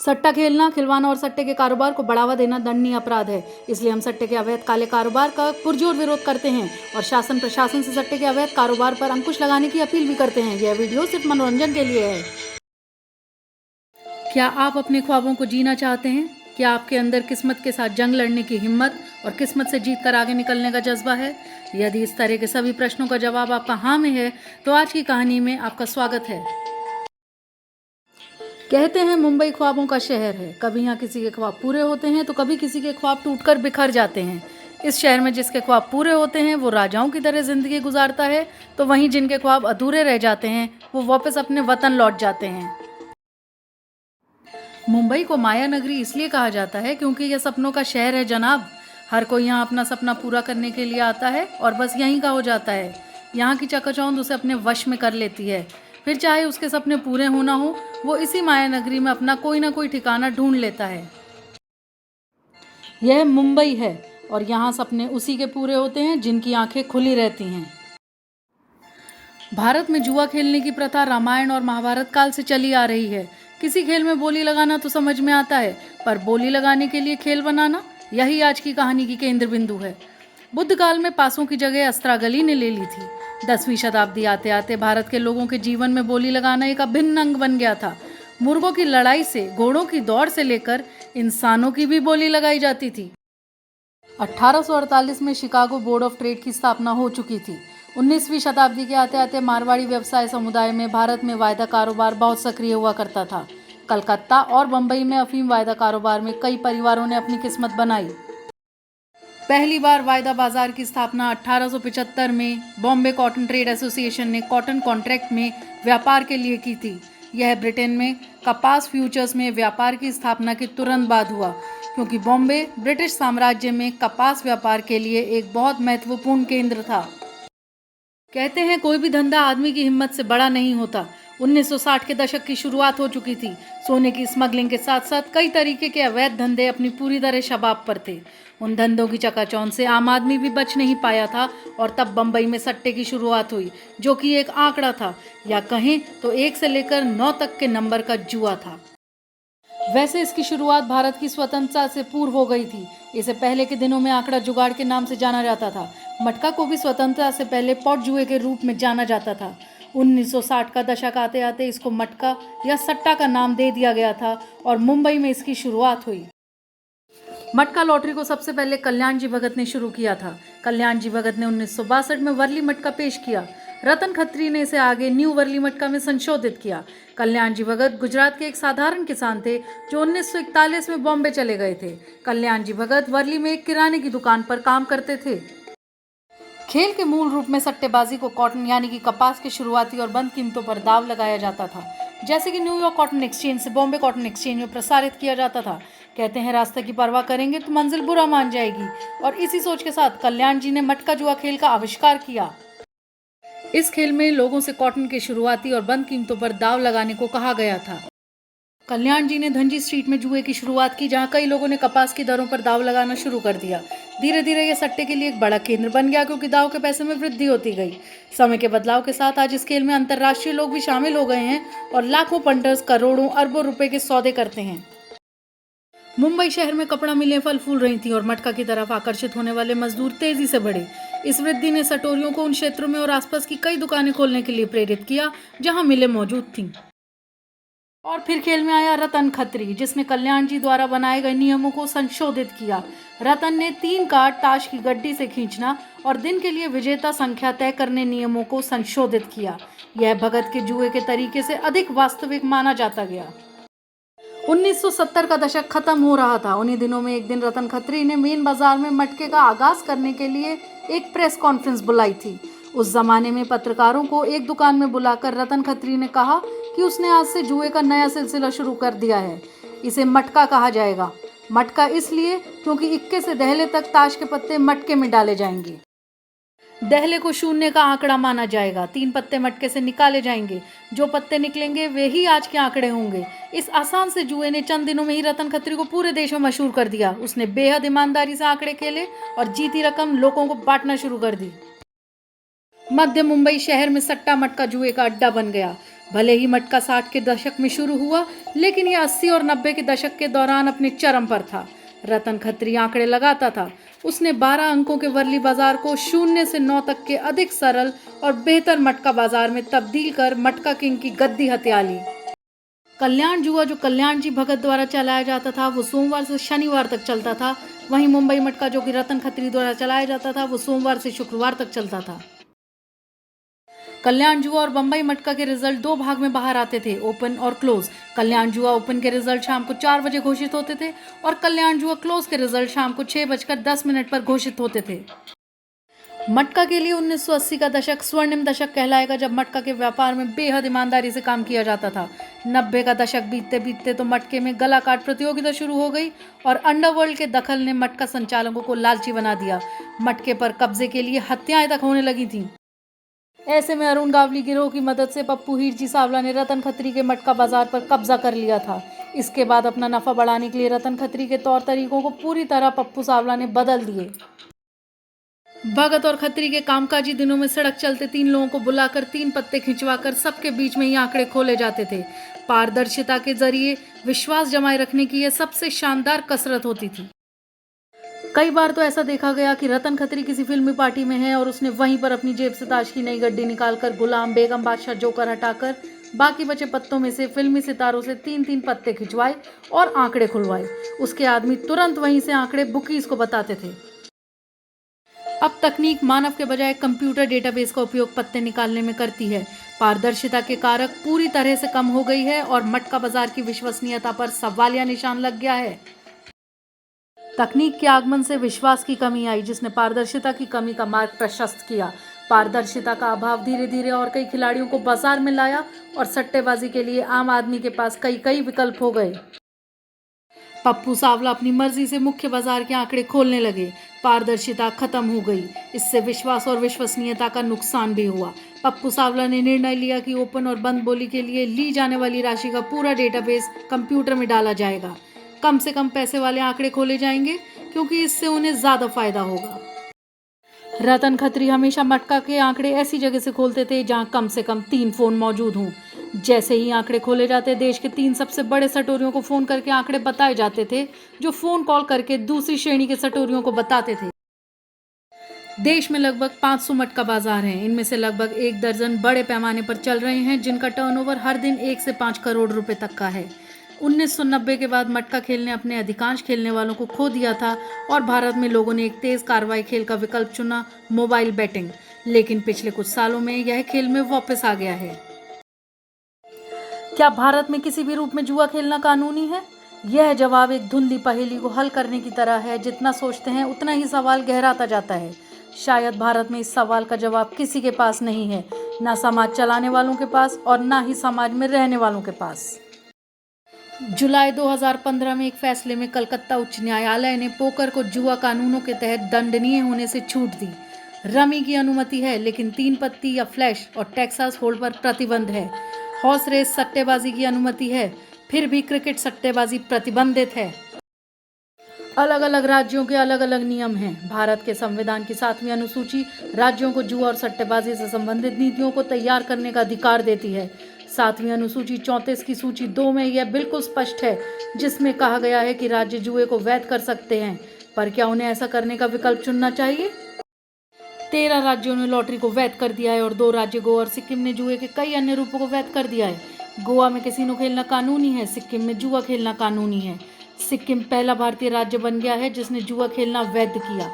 सट्टा खेलना, खिलवाना और सट्टे के कारोबार को बढ़ावा देना दंडनीय अपराध है। इसलिए हम सट्टे के अवैध काले कारोबार का पुरजोर विरोध करते हैं और शासन प्रशासन से सट्टे के अवैध कारोबार पर अंकुश लगाने की अपील भी करते हैं। यह वीडियो सिर्फ मनोरंजन के लिए है। क्या आप अपने ख्वाबों को जीना चाहते हैं? क्या आपके अंदर किस्मत के साथ जंग लड़ने की हिम्मत और किस्मत से जीत कर आगे निकलने का जज्बा है? यदि इस तरह के सभी प्रश्नों का जवाब आपका हाँ में है तो आज की कहानी में आपका स्वागत है। कहते हैं मुंबई ख्वाबों का शहर है। कभी यहाँ किसी के ख्वाब पूरे होते हैं तो कभी किसी के ख्वाब टूटकर बिखर जाते हैं। इस शहर में जिसके ख्वाब पूरे होते हैं वो राजाओं की तरह जिंदगी गुजारता है, तो वहीं जिनके ख्वाब अधूरे रह जाते हैं वो वापस अपने वतन लौट जाते हैं। मुंबई को माया नगरी इसलिए कहा जाता है क्योंकि यह सपनों का शहर है जनाब। हर कोई यहाँ अपना सपना पूरा करने के लिए आता है और बस यहीं का हो जाता है। यहाँ की चकाचौंध उसे अपने वश में कर लेती है। फिर चाहे उसके सपने पूरे हो ना हो, वो इसी माया नगरी में अपना कोई ना कोई ठिकाना ढूंढ लेता है। यह मुंबई है और यहाँ सपने उसी के पूरे होते हैं जिनकी आंखें खुली रहती हैं। भारत में जुआ खेलने की प्रथा रामायण और महाभारत काल से चली आ रही है। किसी खेल में बोली लगाना तो समझ में आता है, पर बोली लगाने के लिए खेल बनाना, यही आज की कहानी की केंद्र बिंदु है। बुद्ध काल में पासों की जगह अस्त्रागली ने ले ली थी। 10वीं शताब्दी आते आते भारत के लोगों के जीवन में बोली लगाना एक अभिन्न अंग बन गया था। मुर्गों की लड़ाई से, घोड़ों की दौड़ से लेकर इंसानों की भी बोली लगाई जाती थी। 1848 में शिकागो बोर्ड ऑफ ट्रेड की स्थापना हो चुकी थी। 19वीं शताब्दी के आते आते मारवाड़ी व्यवसाय समुदाय में भारत में वायदा कारोबार बहुत सक्रिय हुआ करता था। कलकत्ता और बंबई में अफीम वायदा कारोबार में कई परिवारों ने अपनी किस्मत बनाई। पहली बार वायदा बाजार की स्थापना 1875 में बॉम्बे कॉटन ट्रेड एसोसिएशन ने कॉटन कॉन्ट्रैक्ट में व्यापार के लिए की थी। यह ब्रिटेन में कपास फ्यूचर्स में व्यापार की स्थापना के तुरंत बाद हुआ, क्योंकि बॉम्बे ब्रिटिश साम्राज्य में कपास व्यापार के लिए एक बहुत महत्वपूर्ण केंद्र था। कहते हैं कोई भी धंधा आदमी की हिम्मत से बड़ा नहीं होता। 1960 के दशक की शुरुआत हो चुकी थी। सोने की स्मगलिंग के साथ साथ कई तरीके के अवैध धंधे अपनी पूरी तरह शबाब पर थे। उन धंधों की चकाचौंध से आम आदमी भी बच नहीं पाया था और तब बंबई में सट्टे की शुरुआत हुई, जो कि एक आंकड़ा था, या कहें तो 1 से लेकर 9 तक के नंबर का जुआ था। वैसे इसकी शुरुआत भारत की स्वतंत्रता से पूर्व हो गई थी। इसे पहले के दिनों में आंकड़ा जुगाड़ के नाम से जाना जाता था। मटका को भी स्वतंत्रता से पहले पॉट जुए के रूप में जाना जाता था। 1960 का दशक आते आते इसको मटका या सट्टा का नाम दे दिया गया था और मुंबई में इसकी शुरुआत हुई। मटका लॉटरी को सबसे पहले कल्याण जी भगत ने शुरू किया था। कल्याण जी भगत ने 1962 में वर्ली मटका पेश किया। रतन खत्री ने इसे आगे न्यू वर्ली मटका में संशोधित किया। कल्याण जी भगत गुजरात के एक साधारण किसान थे जो 1941 में बॉम्बे चले गए थे। कल्याण जी भगत वर्ली में एक किराने की दुकान पर काम करते थे। खेल के मूल रूप में सट्टेबाजी को कॉटन यानी कि कपास के शुरुआती और बंद कीमतों पर दाव लगाया जाता था, जैसे कि न्यूयॉर्क कॉटन एक्सचेंज से बॉम्बे कॉटन एक्सचेंज में प्रसारित किया जाता था। कहते हैं रास्ते की परवाह करेंगे तो मंजिल बुरा मान जाएगी, और इसी सोच के साथ कल्याण जी ने मटका जुआ खेल का आविष्कार किया। इस खेल में लोगों से कॉटन के शुरुआती और बंद कीमतों पर दाव लगाने को कहा गया था। कल्याण जी ने धनजी स्ट्रीट में जुए की शुरुआत की, जहां कई लोगों ने कपास की दरों पर दाव लगाना शुरू कर दिया। धीरे धीरे यह सट्टे के लिए एक बड़ा केंद्र बन गया, क्योंकि दाव के पैसे में वृद्धि होती गई। समय के बदलाव के साथ आज इस खेल में अंतर्राष्ट्रीय लोग भी शामिल हो गए हैं और लाखों पंटर्स करोड़ों अरबों रुपए के सौदे करते हैं। मुंबई शहर में कपड़ा मिलें फल फूल रही थी और मटका की तरफ आकर्षित होने वाले मजदूर तेजी से बढ़े। इस वृद्धि ने सटोरियों को उन क्षेत्रों में और आसपास की कई दुकानें खोलने के लिए प्रेरित किया जहां मिलें मौजूद थीं। और फिर खेल में आया रतन खत्री, जिसने कल्याण जी द्वारा बनाए गए नियमों को संशोधित किया। रतन ने 3 कार्ड ताश की गड्डी से खींचना और दिन के लिए विजेता संख्या तय करने नियमों को संशोधित किया। यह भगत के जुए के तरीके से अधिक वास्तविक माना जाता गया। 1970 का दशक खत्म हो रहा था। उन्हीं दिनों में एक दिन रतन खत्री ने मेन बाजार में मटके का आगाज करने के लिए एक प्रेस कॉन्फ्रेंस बुलाई थी। उस जमाने में पत्रकारों को एक दुकान में बुलाकर रतन खत्री ने कहा कि उसने आज से जुए का नया सिलसिला शुरू कर दिया है। इसे मटका कहा जाएगा। मटका इसलिए क्योंकि इक्के से दहले तक ताश के पत्ते मटके में डाले जाएंगे। दहले को शून्य का आंकड़ा माना जाएगा। 3 पत्ते मटके से निकाले जाएंगे। जो पत्ते निकलेंगे वे ही आज के आंकड़े होंगे। इस आसान से जुए ने चंद दिनों में ही रतन खत्री को पूरे देश में मशहूर कर दिया। उसने बेहद ईमानदारी से आंकड़े खेले और जीती रकम लोगों को बांटना शुरू कर दी। मध्य मुंबई शहर में सट्टा मटका जुए का अड्डा बन गया। भले ही मटका 60 के दशक में शुरू हुआ, लेकिन यह 80 और 90 के दशक के दौरान अपने चरम पर था। रतन खत्री आंकड़े लगाता था। उसने 12 अंकों के वर्ली बाजार को 0 से 9 तक के अधिक सरल और बेहतर मटका बाजार में तब्दील कर मटका किंग की गद्दी हथिया ली। कल्याण जुआ, जो कल्याण जी भगत द्वारा चलाया जाता था, वो सोमवार से शनिवार तक चलता था। वहीं मुंबई मटका, जो कि रतन खत्री द्वारा चलाया जाता था, वो सोमवार से शुक्रवार तक चलता था। कल्याण जुआ और बंबई मटका के रिजल्ट 2 भाग में बाहर आते थे, ओपन और क्लोज। कल्याण जुआ ओपन के रिजल्ट शाम को 4 बजे घोषित होते थे और कल्याण जुआ क्लोज के रिजल्ट शाम को 6:10 पर घोषित होते थे। मटका के लिए 1980 का दशक स्वर्णिम दशक कहलाएगा, जब मटका के व्यापार में बेहद ईमानदारी से काम किया जाता था। 90 का दशक बीतते बीतते तो मटके में गला काट प्रतियोगिता शुरू हो गई और अंडरवर्ल्ड के दखल ने मटका संचालकों को लालची बना दिया। मटके पर कब्जे के लिए हत्याएं तक होने लगी थीं। ऐसे में अरुण गावली गिरोह की मदद से पप्पू हीरजी सावला ने रतन खत्री के मटका बाजार पर कब्जा कर लिया था। इसके बाद अपना नफा बढ़ाने के लिए रतन खत्री के तौर तरीकों को पूरी तरह पप्पू सावला ने बदल दिए। भगत और खत्री के कामकाजी दिनों में सड़क चलते 3 लोगों को बुलाकर 3 पत्ते खिंचवाकर सबके बीच में ही आंकड़े खोले जाते थे। पारदर्शिता के जरिए विश्वास जमाए रखने की यह सबसे शानदार कसरत होती थी। कई बार तो ऐसा देखा गया कि रतन खत्री किसी फिल्मी पार्टी में है और उसने वहीं पर अपनी जेब से ताश की नई गड्डी निकालकर गुलाम, बेगम, बादशाह, जोकर हटाकर बाकी बचे पत्तों में से फिल्मी सितारों से 3-3 पत्ते खिंचवाए और आंकड़े खुलवाए। उसके आदमी तुरंत वहीं से आंकड़े बुकीज को बताते थे। अब तकनीक मानव के बजाय कंप्यूटर डेटाबेस का उपयोग पत्ते निकालने में करती है। पारदर्शिता के कारक पूरी तरह से कम हो गई है और मटका बाजार की विश्वसनीयता पर सवालिया निशान लग गया है। तकनीक के आगमन से विश्वास की कमी आई, जिसने पारदर्शिता की कमी का मार्ग प्रशस्त किया। पारदर्शिता का अभाव धीरे धीरे और कई खिलाड़ियों को बाजार में लाया और सट्टेबाजी के लिए आम आदमी के पास कई विकल्प हो गए। पप्पू सावला अपनी मर्जी से मुख्य बाजार के आंकड़े खोलने लगे। पारदर्शिता खत्म हो गई। इससे विश्वास और विश्वसनीयता का नुकसान भी हुआ। पप्पू सावला ने निर्णय लिया कि ओपन और बंद बोली के लिए ली जाने वाली राशि का पूरा डेटाबेस कंप्यूटर में डाला जाएगा। कम से कम पैसे वाले आंकड़े खोले जाएंगे, क्योंकि इससे उन्हें ज्यादा फायदा होगा। रतन खत्री हमेशा मटका के आंकड़े ऐसी जगह से खोलते थे जहां कम से कम 3 फोन मौजूद हों। जैसे ही आंकड़े खोले जाते, देश के 3 सबसे बड़े सटोरियों को फोन करके आंकड़े बताए जाते थे, जो फोन कॉल करके दूसरी श्रेणी के सटोरियों को बताते थे। देश में लगभग 500 मटका बाजार हैं। इनमें से लगभग 1 दर्जन बड़े पैमाने पर चल रहे हैं, जिनका टर्नओवर हर दिन 1 से 5 करोड़ रुपए तक का है। 1990 के बाद मटका खेल ने अपने अधिकांश खेलने वालों को खो दिया था और भारत में लोगों ने एक तेज कार्रवाई खेल का विकल्प चुना, मोबाइल बैटिंग। लेकिन पिछले कुछ सालों में यह खेल में वापस आ गया है। क्या भारत में किसी भी रूप में जुआ खेलना कानूनी है? यह जवाब एक धुंधली पहेली को हल करने की तरह है। जितना सोचते हैं उतना ही सवाल गहराता जाता है। शायद भारत में इस सवाल का जवाब किसी के पास नहीं है, ना समाज चलाने वालों के पास और ना ही समाज में रहने वालों के पास। जुलाई 2015 में एक फैसले में कलकत्ता उच्च न्यायालय ने पोकर को जुआ कानूनों के तहत दंडनीय होने से छूट दी। रमी की अनुमति है, लेकिन 3 पत्ती या फ्लैश और टेक्सास होल्ड पर प्रतिबंध है। हॉर्स रेस सट्टेबाजी की अनुमति है, फिर भी क्रिकेट सट्टेबाजी प्रतिबंधित है। अलग अलग राज्यों के अलग अलग नियम हैं। भारत के संविधान की 7वीं अनुसूची राज्यों को जुआ और सट्टेबाजी से संबंधित नीतियों को तैयार करने का अधिकार देती है। 7वीं अनुसूची 34 की सूची 2 में यह बिल्कुल स्पष्ट है, जिसमें कहा गया है कि राज्य जुए को वैध कर सकते हैं, पर क्या उन्हें ऐसा करने का विकल्प चुनना चाहिए? 13 राज्यों ने लॉटरी को वैध कर दिया है और 2 राज्य गोवा और सिक्किम ने जुए के कई अन्य रूपों को वैध कर दिया है। गोवा में कैसीनो खेलना कानूनी है, सिक्किम में जुआ खेलना कानूनी है। सिक्किम पहला भारतीय राज्य बन गया है जिसने जुआ खेलना वैध किया।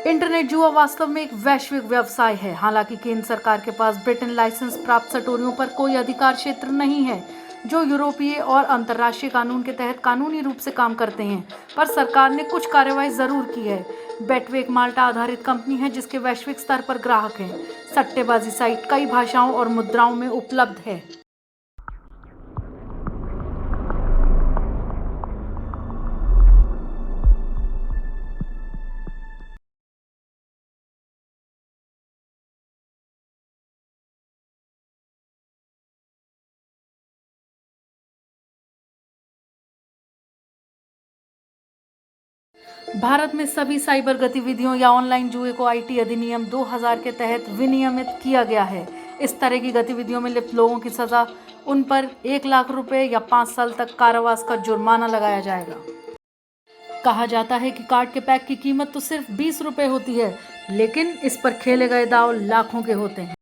इंटरनेट जुआ वास्तव में एक वैश्विक व्यवसाय है। हालांकि केंद्र सरकार के पास ब्रिटेन लाइसेंस प्राप्त सटोरियों पर कोई अधिकार क्षेत्र नहीं है, जो यूरोपीय और अंतर्राष्ट्रीय कानून के तहत कानूनी रूप से काम करते हैं, पर सरकार ने कुछ कार्रवाई जरूर की है। बेटवे एक माल्टा आधारित कंपनी है जिसके वैश्विक स्तर पर ग्राहक हैं। सट्टेबाजी साइट कई भाषाओं और मुद्राओं में उपलब्ध है। भारत में सभी साइबर गतिविधियों या ऑनलाइन जुए को आईटी अधिनियम 2000 के तहत विनियमित किया गया है। इस तरह की गतिविधियों में लिप्त लोगों की सजा उन पर 1 लाख रुपए या 5 साल तक कारावास का जुर्माना लगाया जाएगा। कहा जाता है कि कार्ड के पैक की कीमत तो सिर्फ 20 रुपए होती है, लेकिन इस पर खेले गए दांव लाखों के होते हैं।